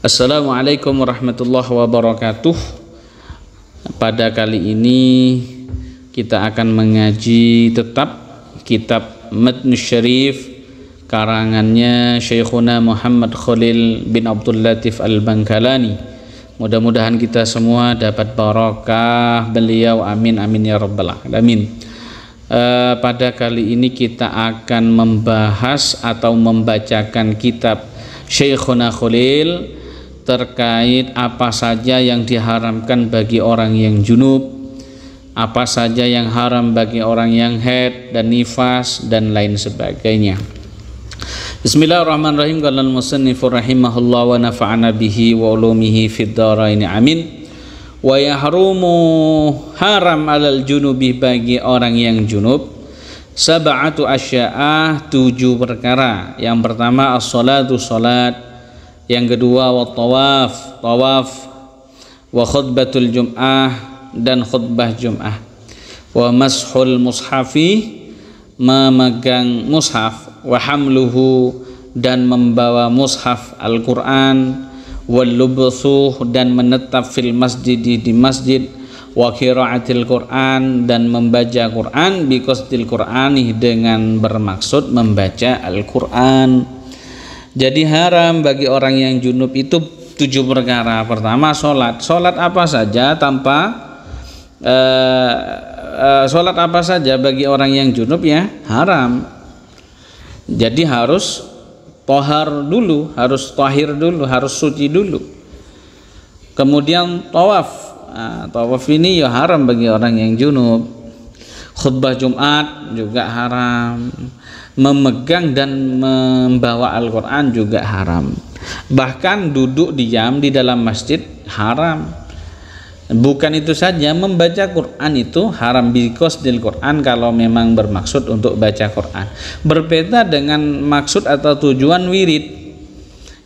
Assalamualaikum warahmatullahi wabarakatuh. Pada kali ini kita akan mengaji tetap kitab Matnus Syarif karangannya Syekhuna Muhammad Khalil bin Abdul Latif Al-Bangkalani. Mudah-mudahan kita semua dapat barakah beliau, amin amin ya rabbal alamin. Pada kali ini kita akan membahas atau membacakan kitab Syekhuna Khalil terkait apa saja yang diharamkan bagi orang yang junub, apa saja yang haram bagi orang yang haid dan nifas dan lain sebagainya. Bismillahirrahmanirrahim. Qala al-musannif rahimahullah wa nafa'ana bihi wa ulumihi fid dharain amin. Wa yahrumu haram 'alal junubi bagi orang yang junub sab'atu asya'ah, 7 perkara. Yang pertama as-salatu, salat. Yang kedua tawaf, wa khutbatul jum'ah dan khutbah jum'ah, wa mashul mushafi, memegang mushaf, wa hamluhu dan membawa mushaf Al-Quran, wal lubthu dan menetap fil masjid di masjid, wa qiraatil Quran dan membaca Quran, bi qasdil Qur'ani dengan bermaksud membaca Al-Quran. Jadi haram bagi orang yang junub itu 7 perkara. Pertama sholat. Sholat apa saja sholat apa saja bagi orang yang junub ya haram. Jadi harus tohar dulu, harus tahir dulu, harus suci dulu. Kemudian tawaf. Tawaf ini ya haram bagi orang yang junub. Khutbah Jumat juga haram. Memegang dan membawa Al-Quran juga haram. Bahkan duduk diam di dalam masjid haram. Bukan itu saja, membaca Quran itu haram biqasdil Quran kalau memang bermaksud untuk baca Quran. Berbeda dengan maksud atau tujuan wirid.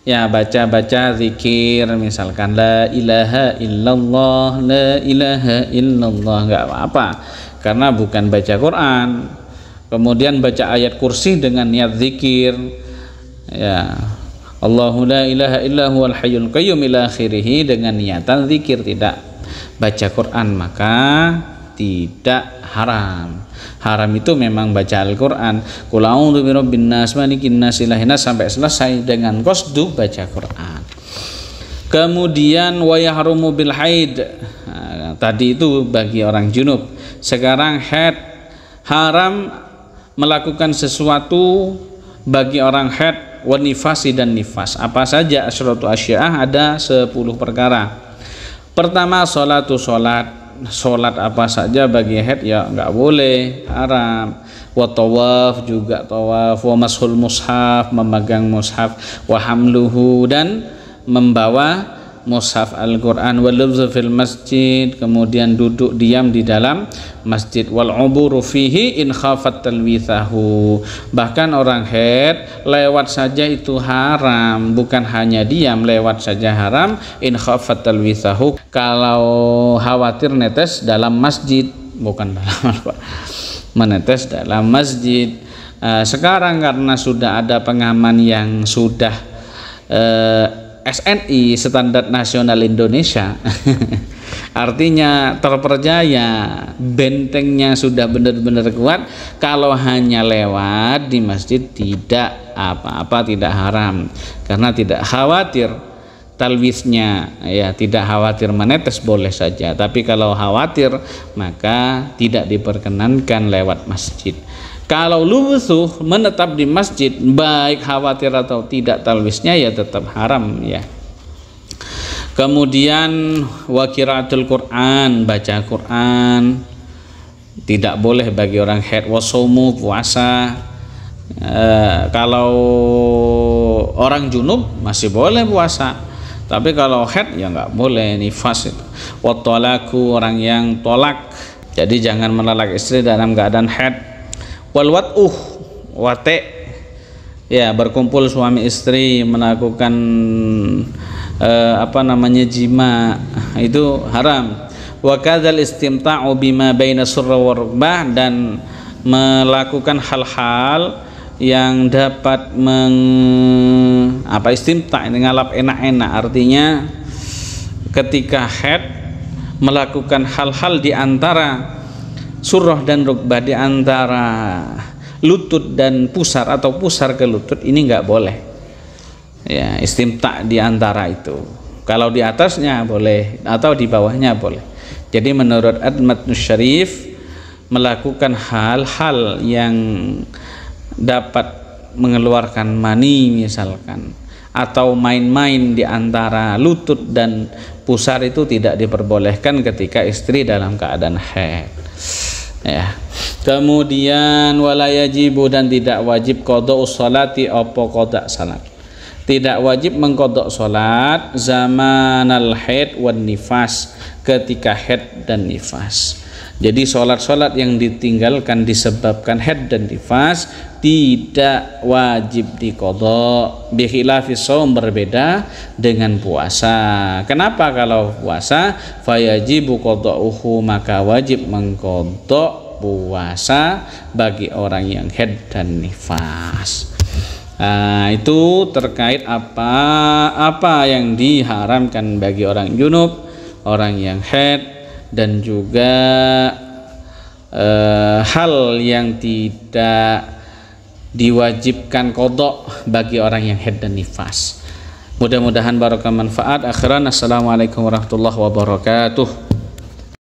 Ya, baca-baca zikir misalkan la ilaha illallah, la ilaha illallah, enggak apa-apa karena bukan baca Quran. Kemudian baca ayat kursi dengan niat zikir, ya Allahu la ilaha illa huwal hayyul qayyum ila akhirih, dengan niatan zikir, tidak baca Quran, maka tidak haram. Haram itu memang baca Al-Quran, qul a'udzu birabbin nas malikin nas ilahin nas, sampai selesai dengan qasdu baca Quran. Kemudian wa yahrumu bil haid, tadi itu bagi orang junub. Sekarang haid, haram melakukan sesuatu bagi orang haid, wa nifasi dan nifas. Apa saja? Asyratu asya'ah, ada 10 perkara. Pertama sholatu, sholat apa saja bagi haid ya enggak boleh, haram. Wa tawaf juga tawaf, wa mashul mushaf, memegang mushaf, wa hamluhu dan membawa mushaf Al-Quran, wal lubthu fil masjid, kemudian duduk diam di dalam masjid, wal uburu fihi in khafat talwithahu, bahkan orang haid lewat saja itu haram, bukan hanya diam, lewat saja haram, in khafat talwithahu, kalau khawatir netes dalam masjid, bukan dalam menetes dalam masjid. Sekarang karena sudah ada pengaman yang sudah SNI, Standar Nasional Indonesia, artinya terpercaya, bentengnya sudah benar-benar kuat. Kalau hanya lewat di masjid tidak apa-apa, tidak haram, karena tidak khawatir talwisnya, ya tidak khawatir menetes, boleh saja. Tapi kalau khawatir maka tidak diperkenankan lewat masjid. Kalau lubthu, menetap di masjid, baik khawatir atau tidak talwisnya ya tetap haram ya. Kemudian wa qiraatul Quran, baca Quran tidak boleh bagi orang haid. Wa shaumu, puasa. Kalau orang junub masih boleh puasa, tapi kalau haid ya nggak boleh, nifas itu. Wa talaku, orang yang tolak, jadi jangan menolak istri dalam keadaan haid. Wal wat'uh, wate, ya berkumpul suami istri melakukan jima, itu haram. Wa kadzal istimta'u bima baina surra wa rukbah, dan melakukan hal-hal yang dapat istimta, ngalap enak-enak, artinya ketika haid melakukan hal-hal di antara surah dan rukbah, di antara lutut dan pusar atau pusar ke lutut, ini nggak boleh ya istimta di antara itu. Kalau di atasnya boleh atau di bawahnya boleh. Jadi menurut Ad-Matnus Syarif, melakukan hal-hal yang dapat mengeluarkan mani misalkan, atau main-main di antara lutut dan pusar itu tidak diperbolehkan ketika istri dalam keadaan haid ya. Kemudian wala yajibu, dan tidak wajib qadha sholati apa qadha salat. Tidak wajib mengqadha salat zamanal haid wan nifas, ketika haid dan nifas. Jadi sholat-sholat yang ditinggalkan disebabkan haid dan nifas tidak wajib diqadha. Bi khilafis shaum, berbeda dengan puasa. Kenapa? Kalau puasa fayajibu qadha'uhu, maka wajib mengqadha puasa bagi orang yang haid dan nifas. Nah, itu terkait apa yang diharamkan bagi orang junub, orang yang haid, dan juga hal yang tidak diwajibkan qadha bagi orang yang haid dan nifas. Mudah-mudahan barokah manfaat. Akhiran, assalamualaikum warahmatullahi wabarakatuh.